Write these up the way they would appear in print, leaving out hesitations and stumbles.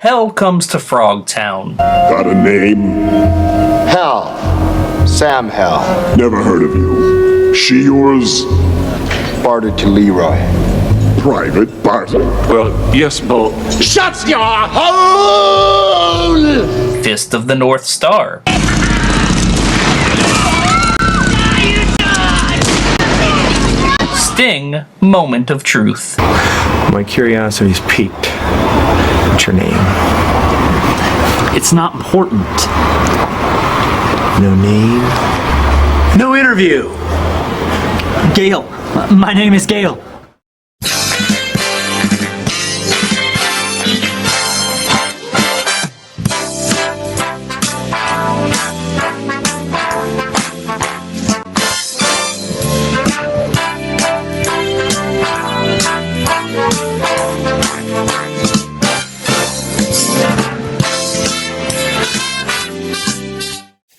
Hell Comes to Frogtown. Got a name? Hell. Sam Hell. Never heard of you. She yours? Barter to Leroy. Private barter. Well, yes, but... Shut your hole! Fist of the North Star. Sting, Moment of Truth. My curiosity's piqued. What's your name? It's not important. No name? No interview! Gail. My name is Gail.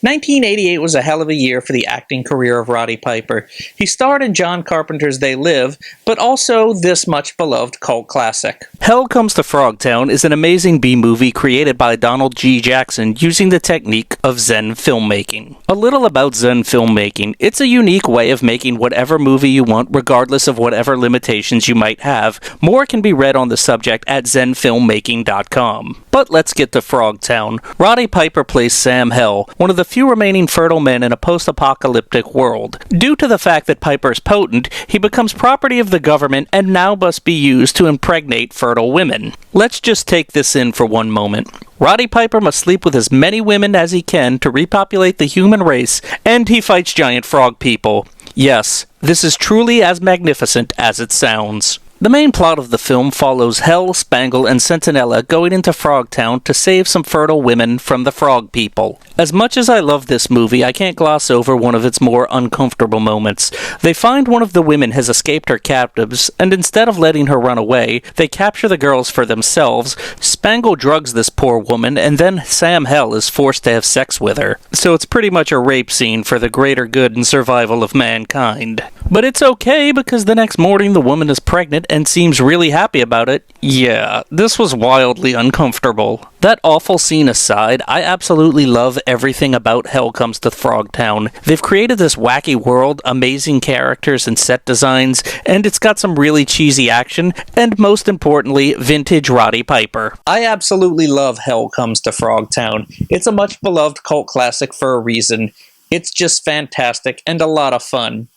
"1988 was a hell of a year for the acting career of Roddy Piper. He starred in John Carpenter's They Live, but also this much beloved cult classic. Hell Comes to Frogtown is an amazing B-movie created by Donald G. Jackson using the technique of Zen filmmaking. A little about Zen filmmaking. It's a unique way of making whatever movie you want, regardless of whatever limitations you might have. More can be read on the subject at zenfilmmaking.com. But let's get to Frogtown. Roddy Piper plays Sam Hell, one of the few remaining fertile men in a post-apocalyptic world. Due to the fact that Piper is potent, he becomes property of the government and now must be used to impregnate fertile women. Let's just take this in for one moment. Roddy Piper must sleep with as many women as he can to repopulate the human race, and he fights giant frog people. Yes, this is truly as magnificent as it sounds. The main plot of the film follows Hell, Spangle, and Sentinella going into Frogtown to save some fertile women from the frog people. As much as I love this movie, I can't gloss over one of its more uncomfortable moments. They find one of the women has escaped her captives, and instead of letting her run away, they capture the girls for themselves. Spangle drugs this poor woman, and then Sam Hell is forced to have sex with her. So it's pretty much a rape scene for the greater good and survival of mankind. But it's okay, because the next morning the woman is pregnant and seems really happy about it. Yeah, this was wildly uncomfortable. That awful scene aside, I absolutely love everything about Hell Comes to Frogtown. They've created this wacky world, amazing characters and set designs, and it's got some really cheesy action, and most importantly, vintage Roddy Piper. I absolutely love Hell Comes to Frogtown. It's a much beloved cult classic for a reason. It's just fantastic and a lot of fun.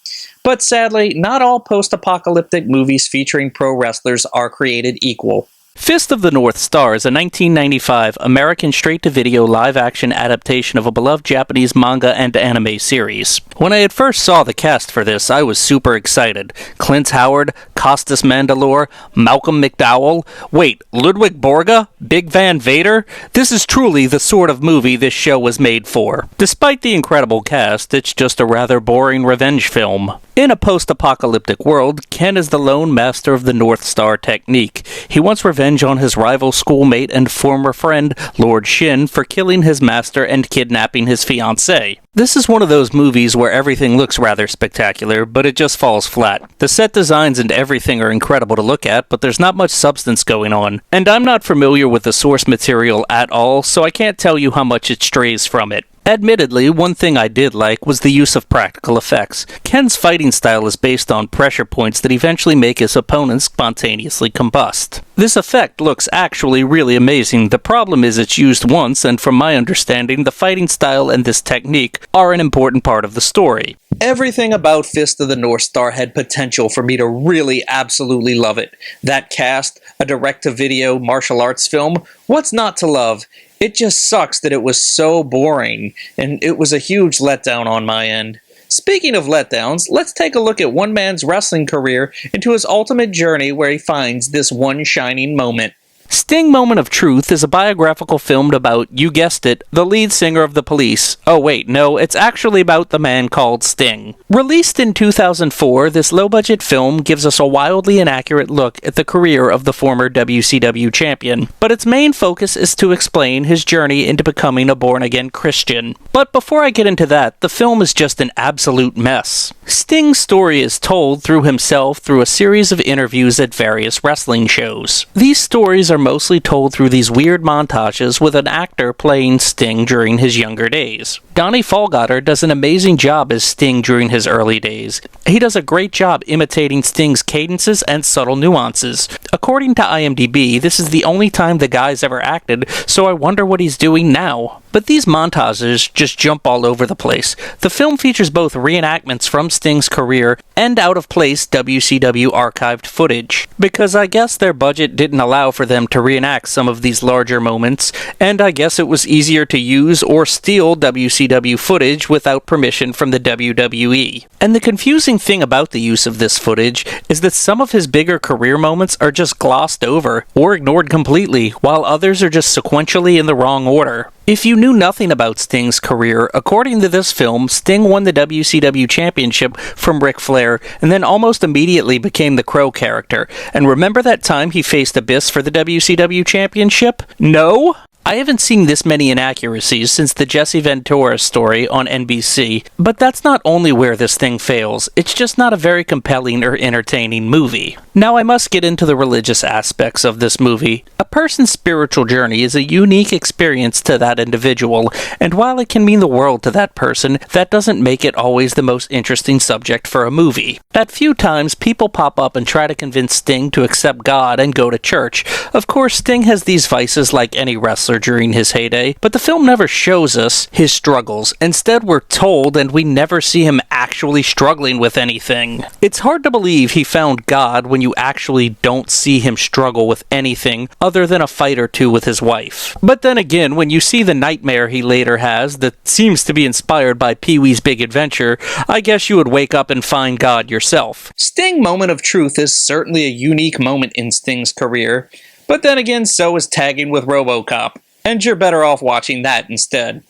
But sadly, not all post-apocalyptic movies featuring pro wrestlers are created equal. Fist of the North Star is a 1995 American straight-to-video live-action adaptation of a beloved Japanese manga and anime series. When I had first saw the cast for this, I was super excited. Clint Howard, Costas Mandylor, Malcolm McDowell, wait, Ludwig Borga? Big Van Vader? This is truly the sort of movie this show was made for. Despite the incredible cast, it's just a rather boring revenge film. In a post-apocalyptic world, Ken is the lone master of the North Star technique. He wants revenge on his rival schoolmate and former friend, Lord Shin, for killing his master and kidnapping his fiancée. This is one of those movies where everything looks rather spectacular, but it just falls flat. The set designs and everything are incredible to look at, but there's not much substance going on. And I'm not familiar with the source material at all, so I can't tell you how much it strays from it. Admittedly, one thing I did like was the use of practical effects. Ken's fighting style is based on pressure points that eventually make his opponents spontaneously combust. This effect looks actually really amazing. The problem is it's used once, and from my understanding, the fighting style and this technique are an important part of the story. Everything about Fist of the North Star had potential for me to really absolutely love it. That cast, a direct-to-video martial arts film, what's not to love? It just sucks that it was so boring, and it was a huge letdown on my end. Speaking of letdowns, let's take a look at one man's wrestling career into his ultimate journey where he finds this one shining moment. Sting Moment of Truth is a biographical film about, you guessed it, the lead singer of the Police. Oh wait, no, it's actually about the man called Sting. Released in 2004, this low-budget film gives us a wildly inaccurate look at the career of the former WCW champion, but its main focus is to explain his journey into becoming a born-again Christian. But before I get into that, the film is just an absolute mess. Sting's story is told through himself through a series of interviews at various wrestling shows. These stories are are mostly told through these weird montages with an actor playing Sting during his younger days. Donnie Fallgotter does an amazing job as Sting during his early days. He does a great job imitating Sting's cadences and subtle nuances. According to IMDb, this is the only time the guy's ever acted, so I wonder what he's doing now. But these montages just jump all over the place. The film features both reenactments from Sting's career and out-of-place WCW archived footage, because I guess their budget didn't allow for them to reenact some of these larger moments, and I guess it was easier to use or steal WCW footage without permission from the WWE. And the confusing thing about the use of this footage is that some of his bigger career moments are just glossed over or ignored completely, while others are just sequentially in the wrong order. If you knew nothing about Sting's career, according to this film, Sting won the WCW Championship from Ric Flair and then almost immediately became the Crow character. And remember that time he faced Abyss for the WCW Championship? No? I haven't seen this many inaccuracies since the Jesse Ventura story on NBC, but that's not only where this thing fails, it's just not a very compelling or entertaining movie. Now I must get into the religious aspects of this movie. A person's spiritual journey is a unique experience to that individual, and while it can mean the world to that person, that doesn't make it always the most interesting subject for a movie. At few times, people pop up and try to convince Sting to accept God and go to church. Of course, Sting has these vices like any wrestler during his heyday, but the film never shows us his struggles. Instead, we're told, and we never see him actually struggling with anything. It's hard to believe he found God when you actually don't see him struggle with anything other than a fight or two with his wife. But then again, when you see the nightmare he later has that seems to be inspired by Pee-wee's Big Adventure, I guess you would wake up and find God yourself. Sting Moment of Truth is certainly a unique moment in Sting's career, but then again, so is tagging with RoboCop. And you're better off watching that instead.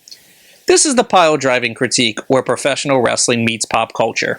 This is the Piledriving Critique, where professional wrestling meets pop culture.